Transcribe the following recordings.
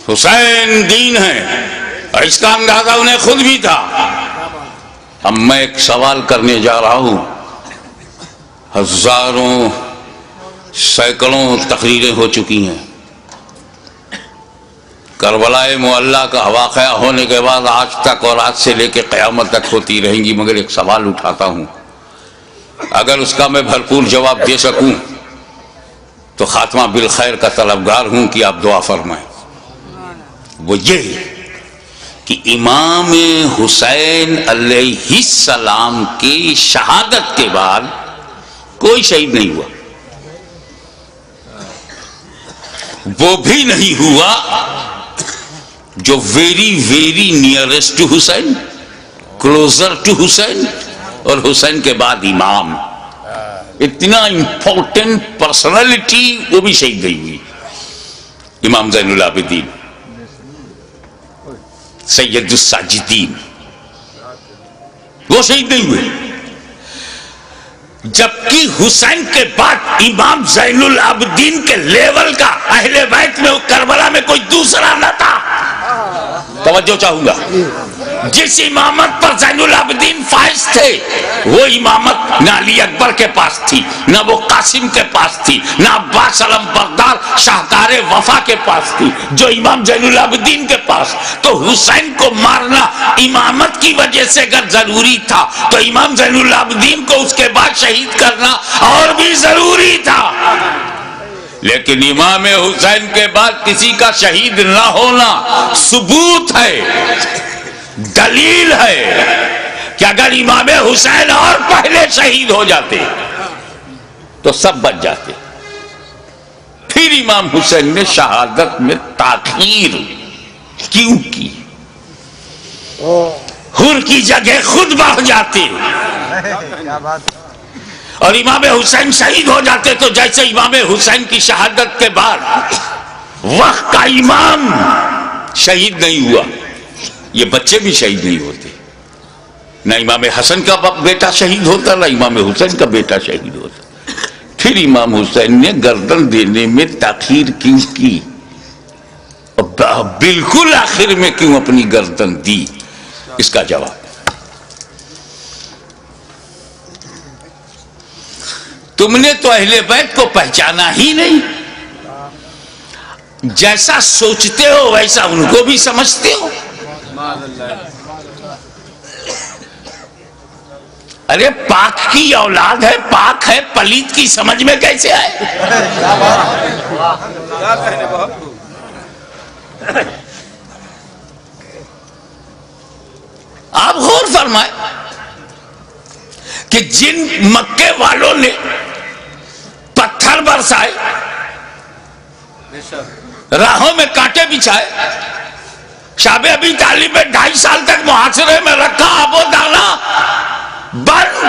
حسین دین ہے، اور اس کا اندازہ انہیں خود بھی تھا۔ اب میں ایک سوال کرنے جا رہا ہوں، ہزاروں سینکڑوں تقریریں ہو چکی ہیں، کربلا معلیٰ کا واقعہ ہونے کے بعد آج تک اور آج سے لے کے قیامت تک ہوتی رہیں گی، مگر ایک سوال اٹھاتا ہوں، اگر اس کا میں بھرپور جواب دے سکوں تو خاتمہ بالخیر کا طلبگار ہوں کہ آپ دعا فرمائیں۔ وہ یہ کہ امام حسین علیہ السلام کی شہادت کے بعد کوئی شہید نہیں ہوا، وہ بھی نہیں ہوا جو very nearest to Hussain, closer to Hussain, اور حسین کے بعد امام، اتنا امپورٹنٹ پرسنالٹی وہ بھی شہید نہیں ہوئی۔ امام زین العابدین، سید الساجدین، وہ شہید نہیں ہوئے، جبکہ حسین کے بعد امام زین العابدین کے لیول کا اہل بیت میں کربلا میں کوئی دوسرا نہ تھا۔ توجہ چاہوں گا، جس امامت پر زین العابدین فائز تھے وہ امامت نہ علی اکبر کے پاس تھی، نہ وہ قاسم کے پاس تھی، نہ عباس علم بردار شاہدار وفا کے پاس تھی، جو امام زین العابدین کے پاس۔ تو حسین کو مارنا امامت کی وجہ سے اگر ضروری تھا تو امام زین العابدین کو اس کے بعد شہید کرنا اور بھی ضروری تھا، لیکن امام حسین کے بعد کسی کا شہید نہ ہونا ثبوت ہے، دلیل ہے کہ اگر امام حسین اور پہلے شہید ہو جاتے تو سب بچ جاتے۔ پھر امام حسین نے شہادت میں تاخیر کیوں کی؟ حر کی جگہ خود بڑھ جاتے اور امام حسین شہید ہو جاتے، تو جیسے امام حسین کی شہادت کے بعد وقت کا امام شہید نہیں ہوا، یہ بچے بھی شہید نہیں ہوتے، نہ امام حسن کا بیٹا شہید ہوتا، نہ امام حسین کا بیٹا شہید ہوتا۔ پھر امام حسین نے گردن دینے میں تاخیر کیوں کی؟ بالکل آخر میں کیوں اپنی گردن دی؟ اس کا جواب، تم نے تو اہل بیت کو پہچانا ہی نہیں، جیسا سوچتے ہو ویسا ان کو بھی سمجھتے ہو۔ ارے پاک کی اولاد ہے، پاک ہے، پلیت کی سمجھ میں کیسے آئے؟ آپ غور فرمائیں کہ جن مکے والوں نے پتھر برسائے، راہوں میں کانٹے بچھائے، شاب ابی طالب میں 2.5 سال تک محاصرے میں رکھا، ابو دانا بند،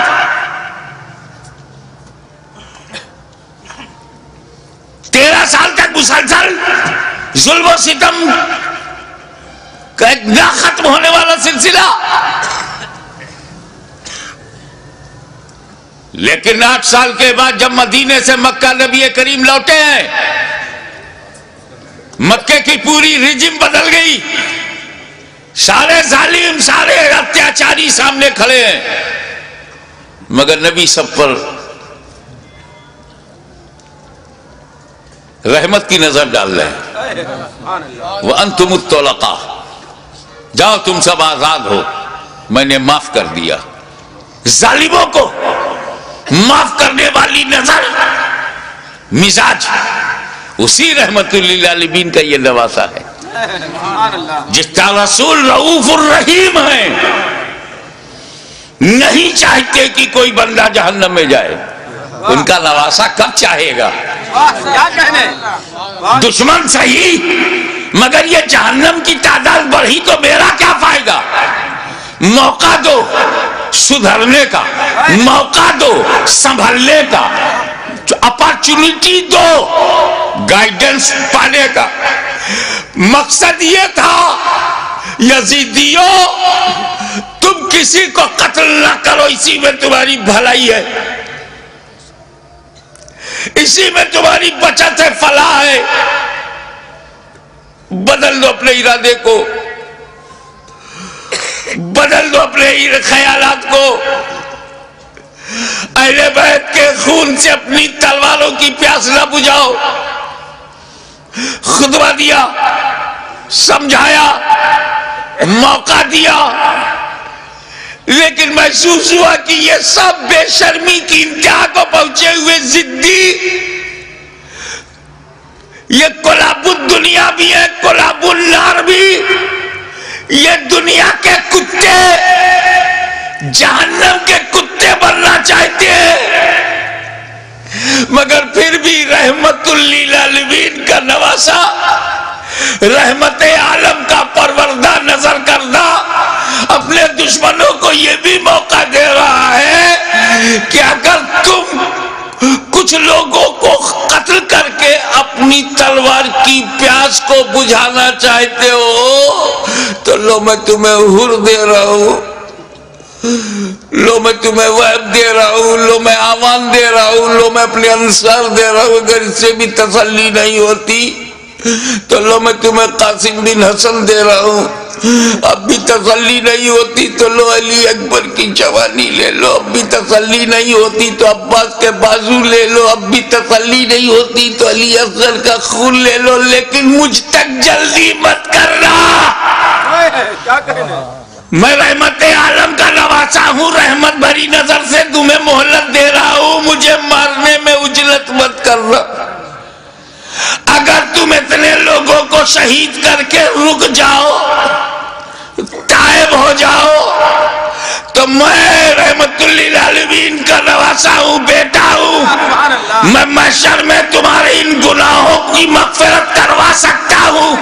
13 سال تک مسلسل ظلم و ستم کا ایک نہ ختم ہونے والا سلسلہ، لیکن 8 سال کے بعد جب مدینے سے مکہ نبی کریم لوٹے ہیں، مکے کی پوری ریجم بدل گئی، سارے ظالم، سارے اتیاچاری سامنے کھڑے ہیں، مگر نبی سب پر رحمت کی نظر ڈال رہے ہیں۔ وَأَنْتُمُ الطُّلَقَاءُ، جاؤ تم سب آزاد ہو، میں نے معاف کر دیا۔ ظالموں کو معاف کرنے والی نظر، مزاج، اسی رحمت للعالمین کا یہ نواسا ہے، جس کا رسول رؤوف الرحیم ہے، نہیں چاہتے کہ کوئی بندہ جہنم میں جائے، ان کا نواسا کب چاہے گا؟ دشمن صحیح، مگر یہ جہنم کی تعداد بڑھی تو میرا کیا فائدہ؟ موقع دو سدھرنے کا، موقع دو سنبھلنے کا، اپارچونٹی دو گائیڈنس پانے کا۔ مقصد یہ تھا یزیدیوں تم کسی کو قتل نہ کرو، اسی میں تمہاری بھلائی ہے، اسی میں تمہاری بچت ہے، فلاح ہے. بدل دو اپنے ارادے کو، بدل دو اپنے خیالات کو. اہل بیت کے خون سے اپنی تلواروں کی پیاس نہ بجھاؤ. خطبہ دیا، سمجھایا، موقع دیا، لیکن محسوس ہوا کہ یہ سب بے شرمی کی انتہا کو پہنچے ہوئے ضدی، یہ کلاب الدنیا بھی ہے، کلاب النار بھی. یہ دنیا کے کتے جہنم کے کتے بننا چاہتے ہیں، مگر پھر بھی رحمت للعالمین کا نواسا، رحمت عالم کا پروردہ نظر کردہ اپنے دشمنوں کو یہ بھی موقع دے رہا ہے کہ اگر تم کچھ لوگوں کو قتل کر کے اپنی تلوار کی پیاس کو بجھانا چاہتے ہو تو لو میں تمہیں حر دے رہا ہوں، لو میں تمہیں وہب دے رہا ہوں، لو میں آمان دے رہا ہوں، لو میں اپنے انصار دے رہا ہوں. اگر اس سے بھی تسلی نہیں ہوتی تو لو میں تمہیں قاسم بن حسن دے رہا ہوں. اب بھی تسلی نہیں ہوتی تو لو علی اکبر کی جوانی لے لو. اب بھی تسلی نہیں ہوتی تو عباس کے بازو لے لو. اب بھی تسلی نہیں ہوتی تو علی اصغر کا خون لے لو. لیکن مجھ تک جلدی مت کرنا. میں رحمت عالم کا نواسا ہوں، رحمت بھری نظر سے تمہیں مہلت دے رہا ہوں. مجھے مارنے میں اجلت مت کرنا. اگر تم اتنے لوگوں کو شہید کر کے رک جاؤ، تائب ہو جاؤ، تو میں رحمت للعالمین کا نواسا ہوں، بیٹا ہوں. میں محشر میں تمہارے ان گناہوں کی مغفرت کروا سکتا ہوں،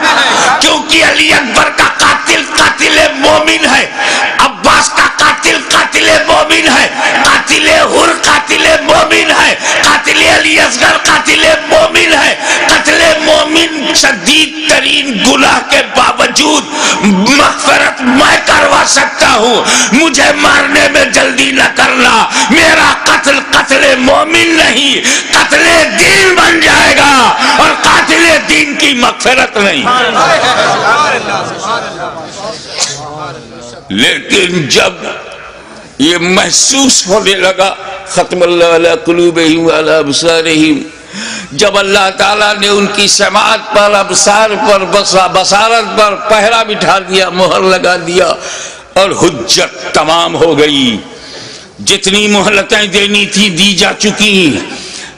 کیونکہ علی اکبر کا قاتل قاتل مومن ہے، عباس کا قاتل قاتل مومن ہے، قاتل حر قاتل مومن ہے، قاتل علی اصغر قاتل مومن ہے. قتل مومن شدید ترین گناہ کے باوجود مغفرت میں کروا سکتا ہوں. مجھے مارنے میں جلدی نہ کرنا. میرا قتل قتل مومن نہیں، قتل دین بن جائے گا، اور قاتل دین کی مغفرت نہیں. لیکن جب یہ محسوس ہونے لگا، ختم اللہ علی قلوبہم وعلی ابصارہم، جب اللہ تعالیٰ نے ان کی سماعت پر، ابصار پر، بصارت پر پہرا بٹھا دیا، مہر لگا دیا، اور حجت تمام ہو گئی. جتنی مہلتیں دینی تھی دی جا چکی،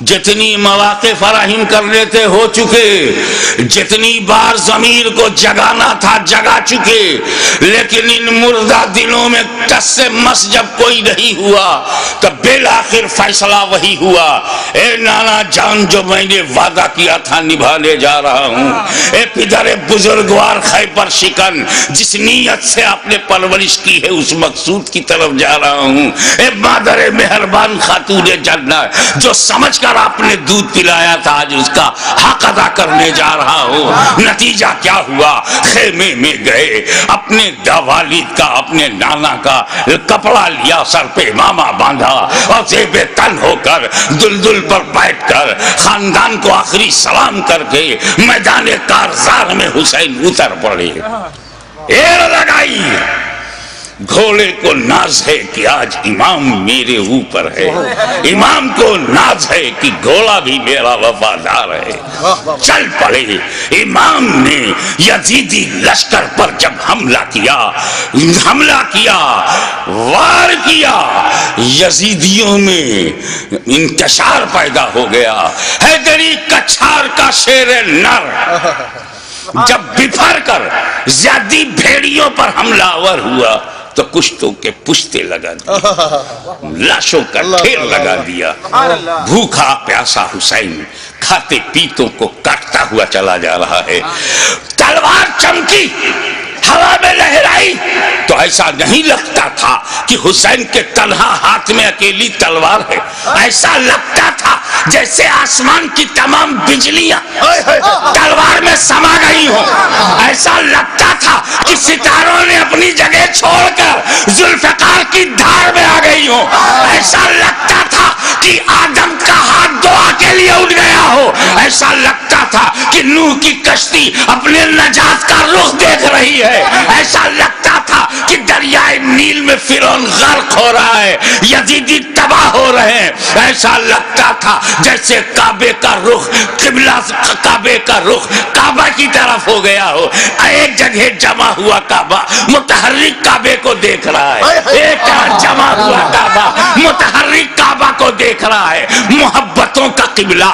جتنی مواقع فراہم کرنے تھے ہو چکے، جتنی بار ضمیر کو جگانا تھا جگا چکے. لیکن ان مردہ دلوں میں ٹس سے مس جب کوئی نہیں ہوا تو بالآخر فیصلہ وہی ہوا. اے نانا جان، جو میں نے وعدہ کیا تھا نبھانے جا رہا ہوں. اے پدر بزرگوار خیبر شکن، جس نیت سے آپ نے پرورش کی ہے اس مقصود کی طرف جا رہا ہوں. اے مادر مہربان خاتون جنت، جو سمجھ کر آپ نے دودھ پلایا تھا آج اس کا حق ادا کرنے جا رہا ہوں. نتیجہ کیا ہوا؟ خیمے میں گئے، اپنے والد کا، اپنے نانا کا کپڑا لیا، سر پہ امامہ باندھا، اور زیب تن ہو کر دلدل پر بیٹھ کر خاندان کو آخری سلام کر کے میدان کارزار میں حسین اتر پڑے. ایر لگائی. گھوڑے کو ناز ہے کہ آج امام میرے اوپر ہے، امام کو ناز ہے کہ گھوڑا بھی میرا وفادار ہے. چل پڑے. امام نے یزیدی لشکر پر جب حملہ کیا، وار کیا، یزیدیوں میں انتشار پیدا ہو گیا. حیدری کچھار کا شیر نر جب بفر کر زیادی بھیڑیوں پر حملہ آور ہوا تو کشتوں کے پشتے لگا دیا، لاشوں کا ڈھیر لگا دیا. بھوکا پیاسا حسین کھاتے پیتوں کو کاٹتا ہوا چلا جا رہا ہے. تلوار چمکی، ہوا میں لہرائی تو ایسا نہیں لگتا تھا کہ حسین کے تنہا ہاتھ میں اکیلی تلوار ہے. ایسا لگتا تھا جیسے آسمان کی تمام بجلیاں تلوار میں سما گئی ہوں. ایسا لگتا تھا کہ ستاروں نے اپنی جگہ چھوڑ کر ذوالفقار کی دھار میں آ گئی ہوں. ایسا لگتا تھا کہ آدم کا ہاتھ دعا کے لیے اٹھ گیا ایسا لگتا تھا کہ نوح کی کشتی اپنے نجات کا رخ دیکھ رہی ہے، ایسا لگتا تھا کہ دریائے نیل میں فرعون غرق ہو رہا ہے، یزیدی تباہ ہو رہے ہیں، ایسا لگتا تھا جیسے کعبے کا رخ قبلہ، کعبے کا رخ کعبہ کی طرف ہو گیا ہو، ایک جگہ جمع ہوا کعبہ متحرک کعبے کو دیکھ رہا ہے، ایک جمع ہوا کعبہ متحرک کعبہ کو دیکھ رہا ہے، محبتوں کا قبلہ،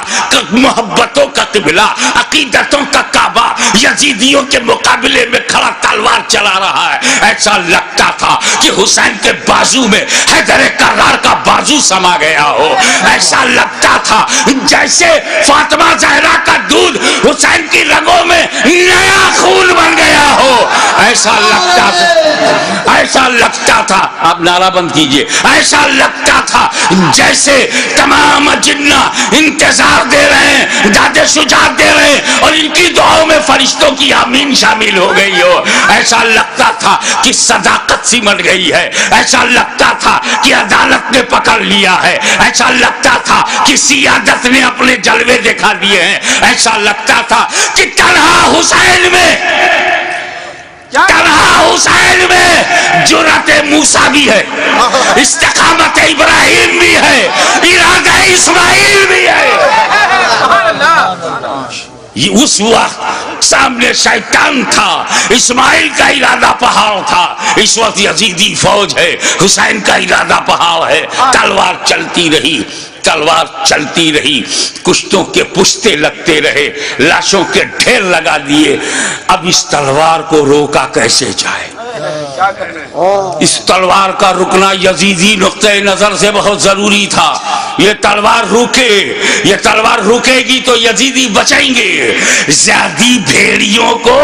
محبتوں کا قبلہ، عقیدتوں کا کعبہ یزیدیوں کے مقابلے میں کھڑا تلوار چلا رہا ہے، ایسا لگتا تھا کہ حسین کے بازو میں حیدر کرار کا بازو سما گیا ہو، ایسا لگتا تھا جیسے فاطمہ زہرا کا دودھ حسین کی رگوں میں نیا خون بن گیا ہو، ایسا لگتا تھا، ایسا لگتا تھا، آپ نعرہ بند کیجئے، ایسا لگتا تھا جیسے تمام جنہ انتظار دے رہے ہیں، داد شجاعت دے رہے ہیں اور ان کی دعاؤں میں فرشتوں کی آمین شامل ہو گئی ہو، ایسا لگتا تھا کہ صداقت سمٹ گئی ہے، ایسا لگتا تھا کہ عدالت نے پکڑ لیا ہے، ایسا لگتا تھا کہ سیادت نے اپنے جلوے دکھا دیے ہیں، ایسا لگتا تھا کہ تنہا حسین میں، تنہا حسین میں جرأت موسیٰ بھی ہے، استقامت ابراہیم بھی ہے، ارادہ اسماعیل بھی ہے۔ اس وقت سامنے شیطان تھا، اسماعیل کا ارادہ پہاڑ تھا، اس وقت یزیدی فوج ہے، حسین کا ارادہ پہاڑ ہے، تلوار چلتی رہی، تلوار چلتی رہی، کشتوں کے پشتے لگتے رہے، لاشوں کے ڈھیر لگا دیے، اب اس تلوار کو روکا کیسے جائے؟ اس تلوار کا رکنا یزیدی نقطہ نظر سے بہت ضروری تھا، یہ تلوار روکے، یہ تلوار روکے گی تو یزیدی بچیں گے، زیادی بھیڑیوں کو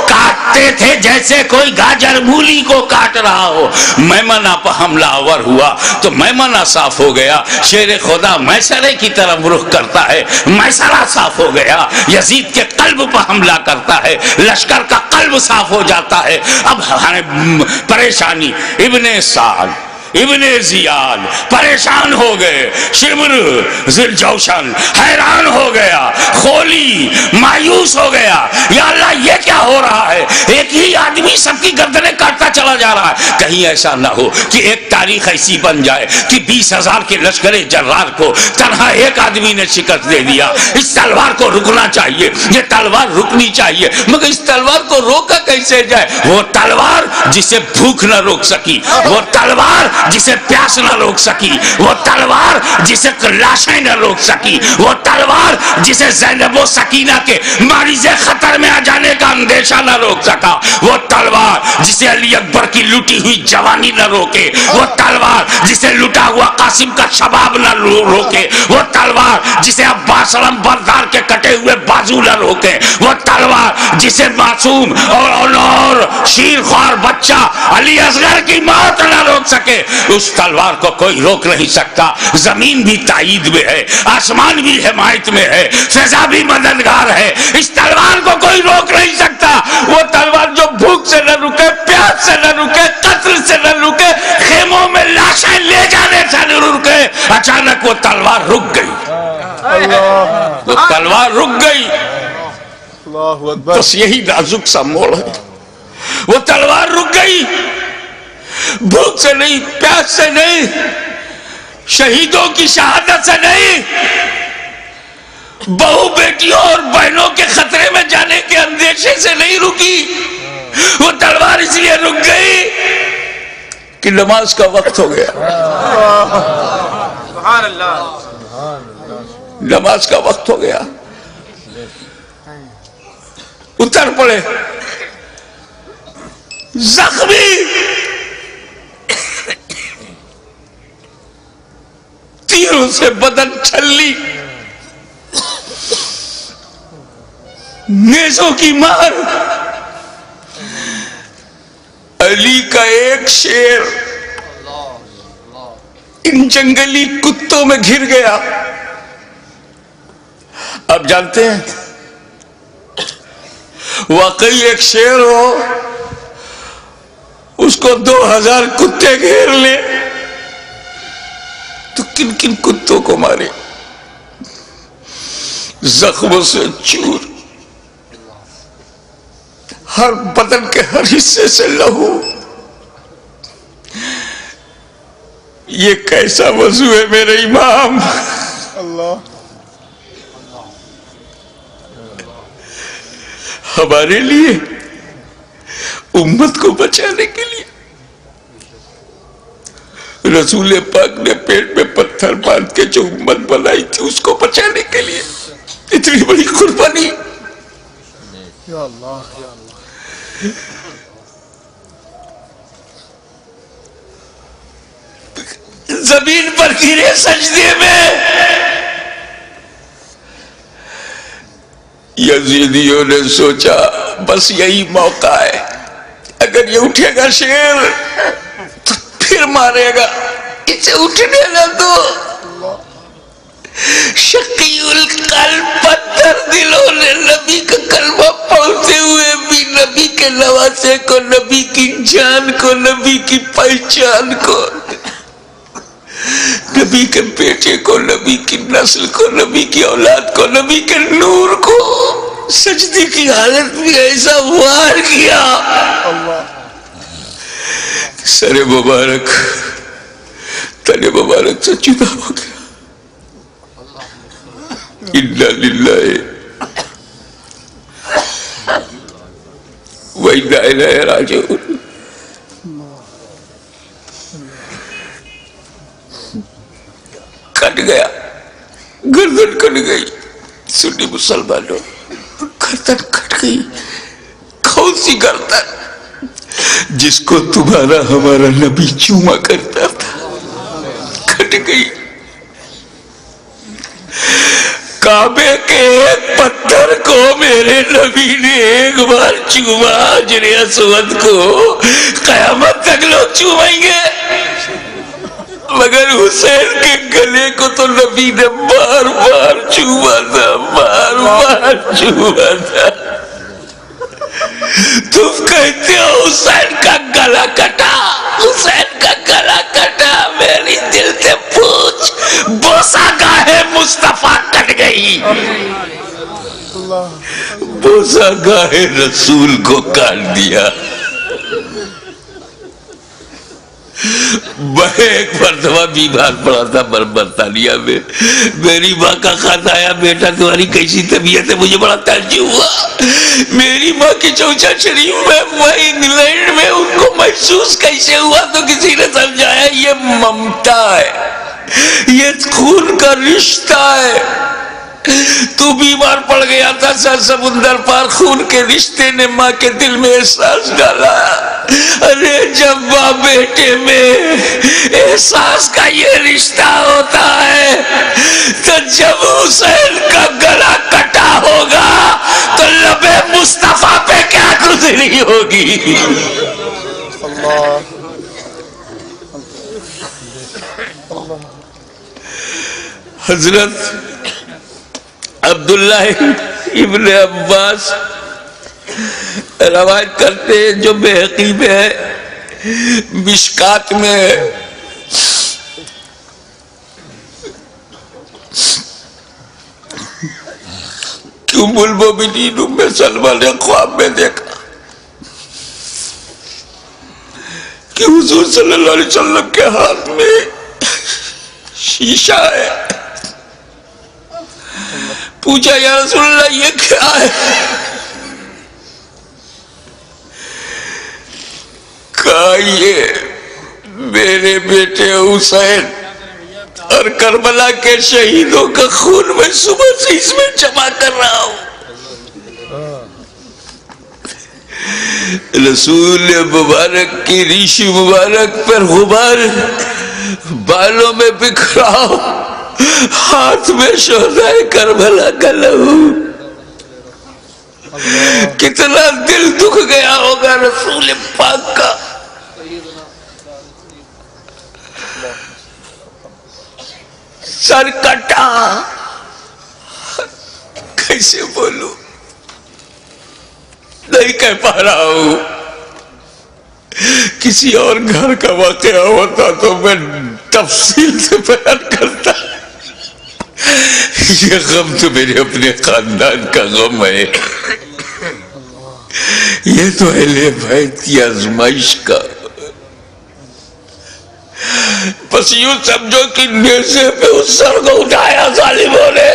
کاٹتے تھے جیسے کوئی گاجر مولی کو کاٹ رہا ہو، میمنہ پر حملہ آور ہوا تو میمنہ صاف ہو گیا، شیر خدا میسرے کی طرف رخ کرتا ہے، میسرہ صاف ہو گیا، یزید کے قلب پر حملہ کرتا ہے، لشکر کا قلب صاف ہو جاتا ہے، اب پریشانی، ابن سعد، ابن زیاد پریشان ہو گئے، شمر ذوالجوشن حیران ہو گیا، خولی مایوس ہو گیا، یا اللہ یہ کیا ہو رہا ہے، ایک ہی آدمی سب کی گردنیں کاٹتا چلا جا رہا ہے، کہیں ایسا نہ ہو کہ ایک تاریخ ایسی بن جائے کہ 20,000 کے لشکر جرار کو تنہا ایک آدمی نے شکست دے دیا، اس تلوار کو رکنا چاہیے، یہ تلوار رکنی چاہیے، مگر اس تلوار کو روکا کیسے جائے؟ وہ تلوار جسے بھوک نہ روک سکی، وہ تلوار جسے پیاس نہ روک سکی، وہ تلوار جسے لاشیں نہ روک سکی، وہ تلوار جسے زینب و سکینہ کے مریض خطر میں آ جانے کا اندیشہ نہ روک سکا، وہ تلوار جسے علی اکبر کی لوٹی ہوئی جوانی نہ روکے، وہ تلوار جسے لٹا ہوا قاسم کا شباب نہ روکے، وہ تلوار جسے عباس علم بردار کے کٹے ہوئے بازو نہ روکے، وہ تلوار جسے معصوم اور شیر خوار بچہ علی اصغر کی موت نہ روک سکے، اس تلوار کو کوئی روک نہیں سکتا، زمین بھی تائید میں ہے، آسمان بھی حمایت میں ہے، فضا بھی مددگار ہے، اس تلوار کو کوئی روک نہیں سکتا، وہ تلوار جو بھوک سے نہ رکے، پیاس سے نہ رکے، قتل سے نہ رکے، خیموں میں لاشیں لے جانے سے نہ رکے، اچانک وہ تلوار رک گئی، وہ تلوار رک گئی، بس یہی نازک سا موڑ ہے، وہ تلوار رک گئی، بھوک سے نہیں، پیاس سے نہیں، شہیدوں کی شہادت سے نہیں، بہو بیٹیوں اور بہنوں کے خطرے میں جانے کے اندیشے سے نہیں رکی، وہ تلوار اس لیے رک گئی کہ نماز کا وقت ہو گیا، سبحان اللہ، نماز کا وقت ہو گیا، اتر پڑے، زخمی تیروں سے بدن چھلی، نیزوں کی مار، علی کا ایک شیر ان جنگلی کتوں میں گھر گیا۔ آپ جانتے ہیں واقعی ایک شیر ہو اس کو 2000 کتے گھیر لے تو کن کن کتوں کو مارے؟ زخموں سے چور، ہر بدن کے ہر حصے سے لہو. یہ کیسا وضو ہے میرے امام؟ اللہ ہمارے لیے، امت کو بچانے کے لیے رسول پاک نے پیٹ میں پتھر باندھ کے جو امت بنائی تھی اس کو بچانے کے لیے اتنی بڑی قربانی. یا اللہ یا اللہ. زمین پر گرے سجدے میں. یزیدیوں نے سوچا بس یہی موقع ہے، اگر یہ اٹھے گا شیر تو پھر مارے گا، اسے اٹھنے نہ دو. شقی القلب پتھر دلوں نے نبی کا کلمہ پڑھتے ہوئے بھی نبی کے نواسے کو، نبی کی جان کو، نبی کی پہچان کو، نبی کے بیٹے کو، نبی کی نسل کو، نبی کی اولاد کو، نبی کے نور کو سجدے کی حالت میں ایسا وار کیا. سر مبارک تن مبارک سے جدا ہو گیا. انا للہ و انا الیہ راجعون. کٹ گیا، گردن کٹ گئی. سنی مسلمانوں، گردن کٹ گئی. کون سی گردن؟ جس کو تمہارا ہمارا نبی چوما کرتا تھا، کٹ گئی. کعبے کے ایک پتھر کو میرے نبی نے ایک بار چوما، حجر اسود کو قیامت تک لوگ چومیں گے، مگر حسین کے گلے کو تو نبی نے بار بار چوما تھا، بار بار چوما تھا. تم کہتے ہو حسین کا گلا کٹا، حسین کا گلا کٹا. میری دل سے پوچھ، بوسہ گاہ مصطفیٰ کٹ گئی، بوسہ گاہ رسول کو کاٹ دیا. میں ایک مرتبہ بیمار پڑا تھا برطانیہ میں. میری ماں کا خط آیا، بیٹا تمہاری کیسی طبیعت ہے؟ مجھے بڑا تعجب ہوا. میری ماں کی چوچا شریف میں، وہ انگلینڈ میں، ان کو محسوس کیسے ہوا؟ تو کسی نے سمجھایا یہ ممتا ہے، یہ خون کا رشتہ ہے. تو بیمار پڑ گیا تھا، سر سمندر پار خون کے رشتے نے ماں کے دل میں احساس ڈالا. ارے جب ماں بیٹے میں احساس کا یہ رشتہ ہوتا ہے تو جب حسین کا گلا کٹا ہوگا تو لب مصطفیٰ پہ کیا گزری ہوگی. حضرت عبداللہ ابن عباس روایت کرتے ہیں، جو بحقی میں ہے، مشکات میں ہے، کہ ام المومنین ام سلمہ نے خواب میں دیکھا کہ حضور صلی اللہ علیہ وسلم کے ہاتھ میں شیشہ ہے. پوچھا یا رسول اللہ یہ کیا ہے؟ کہا یہ میرے بیٹے حسین اور کربلا کے شہیدوں کا خون میں صبح سے اس میں جمع کر رہا ہوں. رسول مبارک کی ریش مبارک پر غبار بالوں میں بکھرا، ہاتھ میں شہدائے کربلا کا لہو. کتنا دل دکھ گیا ہوگا رسول پاک کا. سر کٹا، کیسے بولوں، نہیں کہہ پا رہا ہوں. کسی اور گھر کا واقعہ ہوتا تو میں تفصیل سے بیان کرتا. یہ غم تو میرے اپنے خاندان کا غم ہے، یہ تو اہل بیت کی آزمائش کا. بس یوں سمجھو کہ نیزے پہ اس سر کو اٹھایا ظالموں نے.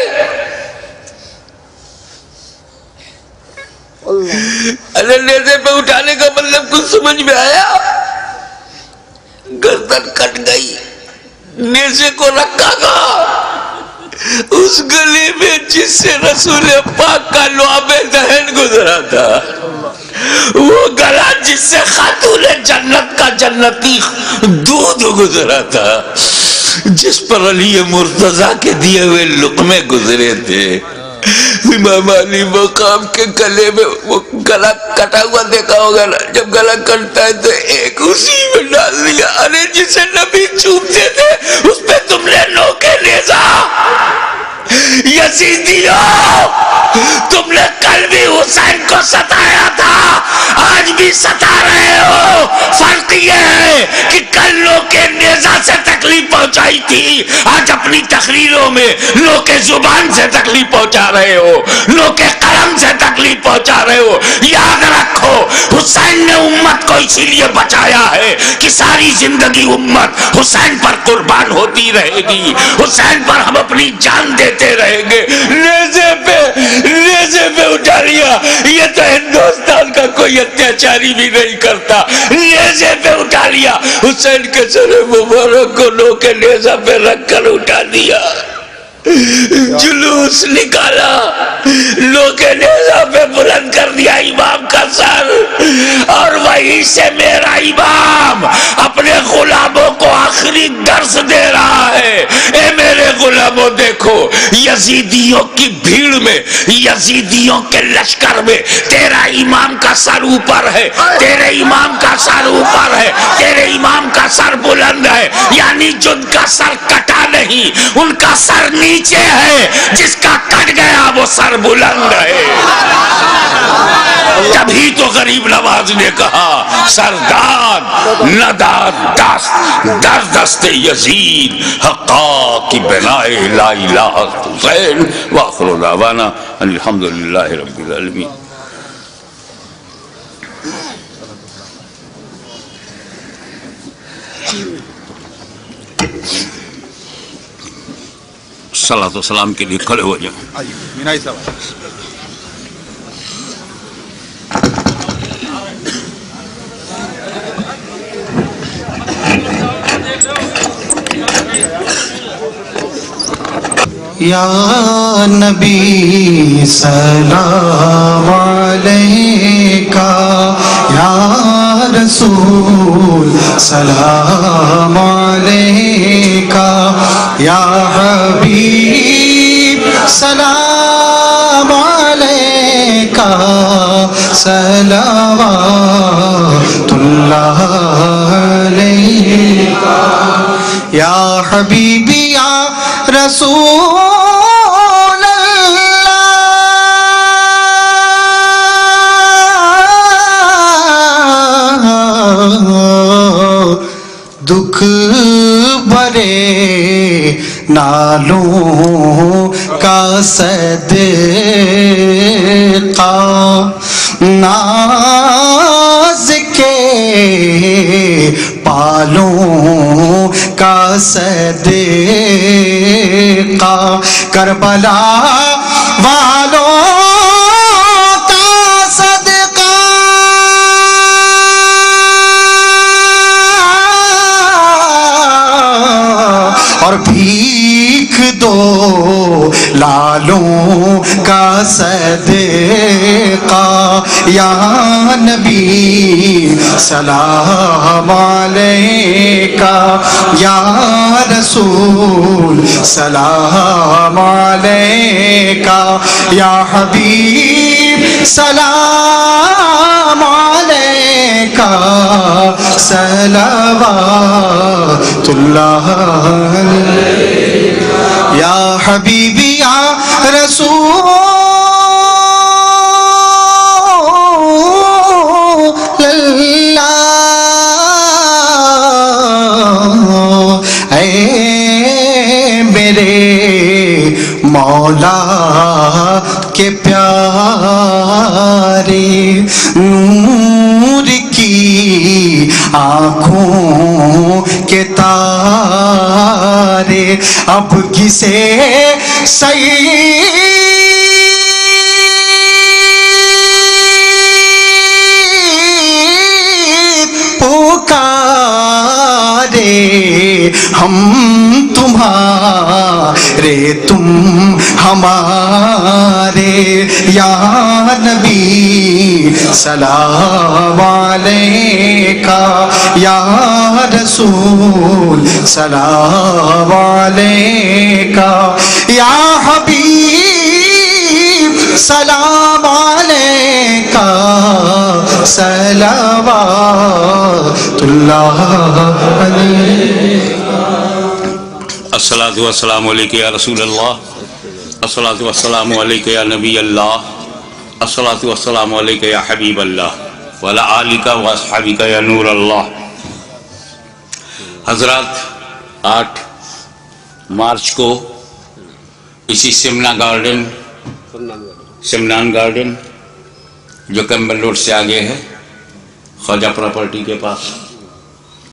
ارے نیزے پہ اٹھانے کا مطلب کچھ سمجھ میں آیا؟ گردن کٹ گئی، نیزے کو رکھا گا اس گلی میں جس سے رسول پاک کا لعاب دہن گزرا تھا، وہ گلا جس سے خاتون جنت کا جنتی دودھ گزرا تھا، جس پر علی مرتضیٰ کے دیے ہوئے لقمے گزرے تھے. امام علی مقام کے گلے میں وہ گلا کٹا ہوا دیکھا ہوگا نا، جب گلا کٹتا ہے تو ایک اسی میں ڈال دیا. ارے جسے نبی چومتے تھے اس پہ تم نے نوکے نیزا. یزیدیوں، تم نے کل بھی حسین کو ستایا تھا، آج بھی ستا رہے ہو. فرق یہ ہے کہ کل نوکے نیزا سے تکلیف پہنچائی تھی، آج اپنی تقریروں میں نوکے زبان سے تکلیف پہنچا رہے ہو، نوکے قلم سے تکلیف پہنچا رہے ہو. یاد رکھو حسین نے امت کو اسی لیے بچایا ہے کہ ساری زندگی امت حسین پر قربان ہوتی رہے گی، حسین پر ہم اپنی جان دیتے رہیں گے. نیزے پہ اٹھا لیا، یہ تو ہندوستان کا کوئی اتیاچاری بھی نہیں کرتا. نیزے پہ اٹھا لیا، حسین کے سر مبارک کو لو کے نیزہ پہ رکھ کر اٹھا دیا، جلوس نکالا، لو کے نیزہ پہ بلند کر دیا امام کا سر. اور وہیں سے میرا امام اپنے غلاموں کو آخری درس دے رہا ہے. اے میرے غلاموں، دیکھو یزیدیوں کی بھیڑ میں، یزیدیوں کے لشکر میں تیرا امام کا سر اوپر ہے، تیرے امام کا سر اوپر ہے، تیرے امام کا سر بلند ہے. یعنی جن کا سر کٹا نہیں، ان کا سر نیچے ہے، جس کا کٹ گیا وہ سر بلند ہے. تبھی تو غریب نواز نے کہا سرداد نداد در دست یزید حقا کی بنائے لا الہ حسین. وآخر دعوانا الحمدللہ رب العالمین. صلاۃ و سلام کے لیے کھڑے ہو جائیں. مینائی صاحب. یا نبی سلام علیکہ، یا رسول سلام علیکہ، یا حبیب سلام علیکہ، صلوات اللہ علیکہ، یا حبیبی یا رسول دکھ بھرے نالوں کا صدقہ، ناز کے پالوں کا صدقہ، کربلا والوں کا صدقہ، اور بھیک دو لالوں کا صدقہ. یا نبی سلام علیکہ، یا رسول سلام علیکہ، یا حبیب سلام علیکہ، صلوات اللہ علیکہ، یا حبیبی یا رسول اللہ. اے میرے مولا کے پیارے نور کی آنکھوں کے تارے اب کسے سید پکارے ہم تمہارے تم ہمارے یا نبی سلام علیکہ یا رسول سلام علیکہ یا حبیب سلام علیکہ صلوات اللہ علیہ الصلاۃ والسلام علیکہ یا رسول اللہ، الصلاۃ والسلام علیکہ یا نبی اللہ، الصلاۃ والسلام علیکہ یا حبیب اللہ وعلی آلکہ و اصحابکہ یا نور اللہ۔ حضرات، 8 مارچ کو اسی سمنان گارڈن جو کیمبل روڈ سے آگے ہے، خواجہ پراپرٹی کے پاس،